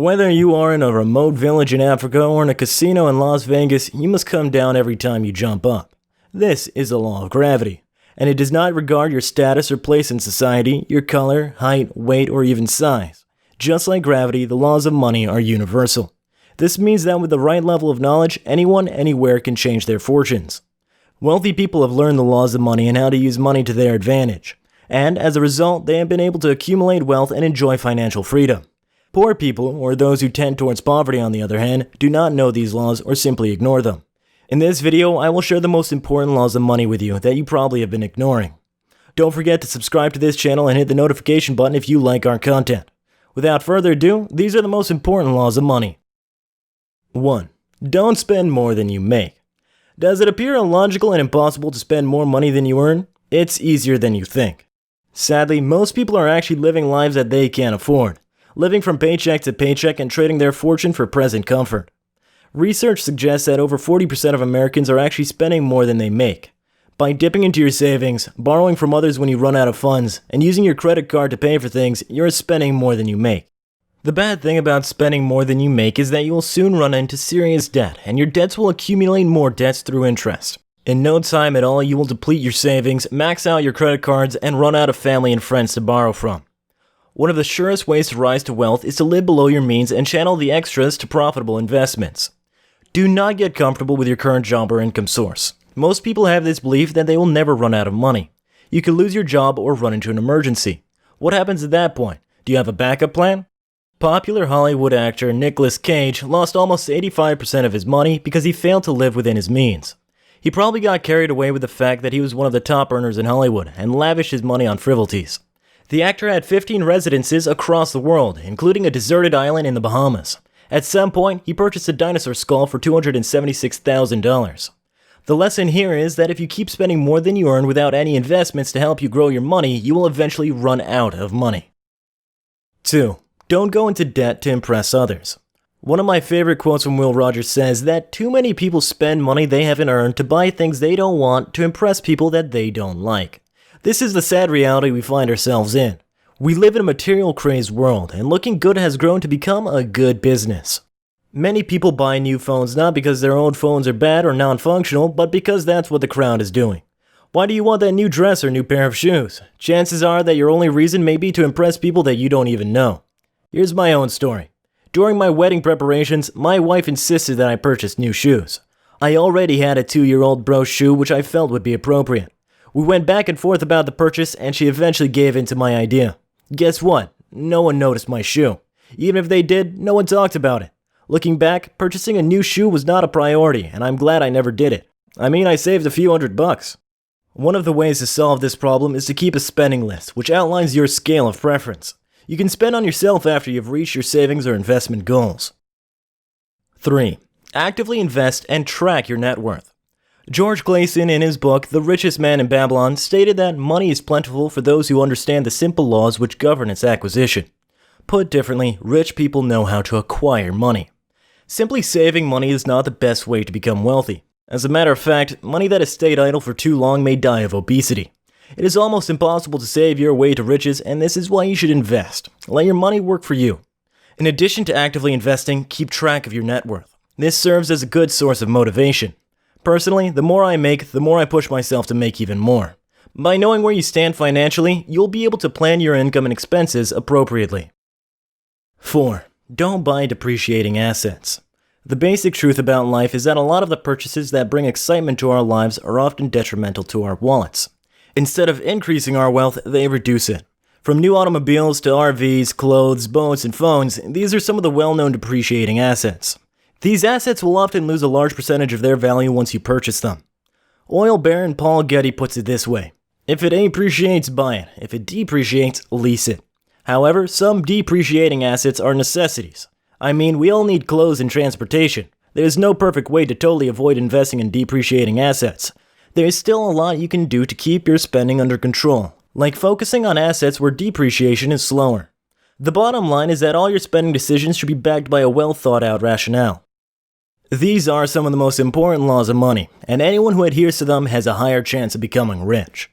Whether you are in a remote village in Africa or in a casino in Las Vegas, you must come down every time you jump up. This is the law of gravity, and it does not regard your status or place in society, your color, height, weight, or even size. Just like gravity, the laws of money are universal. This means that with the right level of knowledge, anyone, anywhere can change their fortunes. Wealthy people have learned the laws of money and how to use money to their advantage, and as a result, they have been able to accumulate wealth and enjoy financial freedom. Poor people, or those who tend towards poverty on the other hand, do not know these laws or simply ignore them. In this video, I will share the most important laws of money with you that you probably have been ignoring. Don't forget to subscribe to this channel and hit the notification button if you like our content. Without further ado, these are the most important laws of money. 1. Don't spend more than you make. Does it appear illogical and impossible to spend more money than you earn? It's easier than you think. Sadly, most people are actually living lives that they can't afford, living from paycheck to paycheck and trading their fortune for present comfort. Research suggests that over 40% of Americans are actually spending more than they make. By dipping into your savings, borrowing from others when you run out of funds, and using your credit card to pay for things, you're spending more than you make. The bad thing about spending more than you make is that you will soon run into serious debt, and your debts will accumulate more debts through interest. In no time at all, you will deplete your savings, max out your credit cards, and run out of family and friends to borrow from. One of the surest ways to rise to wealth is to live below your means and channel the extras to profitable investments. Do not get comfortable with your current job or income source. Most people have this belief that they will never run out of money. You could lose your job or run into an emergency. What happens at that point? Do you have a backup plan? Popular Hollywood actor Nicolas Cage lost almost 85% of his money because he failed to live within his means. He probably got carried away with the fact that he was one of the top earners in Hollywood and lavished his money on frivolities. The actor had 15 residences across the world, including a deserted island in the Bahamas. At some point, he purchased a dinosaur skull for $276,000. The lesson here is that if you keep spending more than you earn without any investments to help you grow your money, you will eventually run out of money. 2. Don't go into debt to impress others. One of my favorite quotes from Will Rogers says that too many people spend money they haven't earned to buy things they don't want to impress people that they don't like. This is the sad reality we find ourselves in. We live in a material-crazed world, and looking good has grown to become a good business. Many people buy new phones not because their old phones are bad or non-functional, but because that's what the crowd is doing. Why do you want that new dress or new pair of shoes? Chances are that your only reason may be to impress people that you don't even know. Here's my own story. During my wedding preparations, my wife insisted that I purchase new shoes. I already had a 2-year-old bro shoe which I felt would be appropriate. We went back and forth about the purchase and she eventually gave in to my idea. Guess what? No one noticed my shoe. Even if they did, no one talked about it. Looking back, purchasing a new shoe was not a priority and I'm glad I never did it. I saved a few $100. One of the ways to solve this problem is to keep a spending list which outlines your scale of preference. You can spend on yourself after you've reached your savings or investment goals. 3. Actively invest and track your net worth. George Clason, in his book, The Richest Man in Babylon, stated that money is plentiful for those who understand the simple laws which govern its acquisition. Put differently, rich people know how to acquire money. Simply saving money is not the best way to become wealthy. As a matter of fact, money that has stayed idle for too long may die of obesity. It is almost impossible to save your way to riches, and this is why you should invest. Let your money work for you. In addition to actively investing, keep track of your net worth. This serves as a good source of motivation. Personally, the more I make, the more I push myself to make even more. By knowing where you stand financially, you'll be able to plan your income and expenses appropriately. 4. Don't buy depreciating assets. The basic truth about life is that a lot of the purchases that bring excitement to our lives are often detrimental to our wallets. Instead of increasing our wealth, they reduce it. From new automobiles to RVs, clothes, boats, and phones, these are some of the well-known depreciating assets. These assets will often lose a large percentage of their value once you purchase them. Oil baron Paul Getty puts it this way: if it appreciates, buy it. If it depreciates, lease it. However, some depreciating assets are necessities. We all need clothes and transportation. There's no perfect way to totally avoid investing in depreciating assets. There is still a lot you can do to keep your spending under control, like focusing on assets where depreciation is slower. The bottom line is that all your spending decisions should be backed by a well-thought-out rationale. These are some of the most important laws of money, and anyone who adheres to them has a higher chance of becoming rich.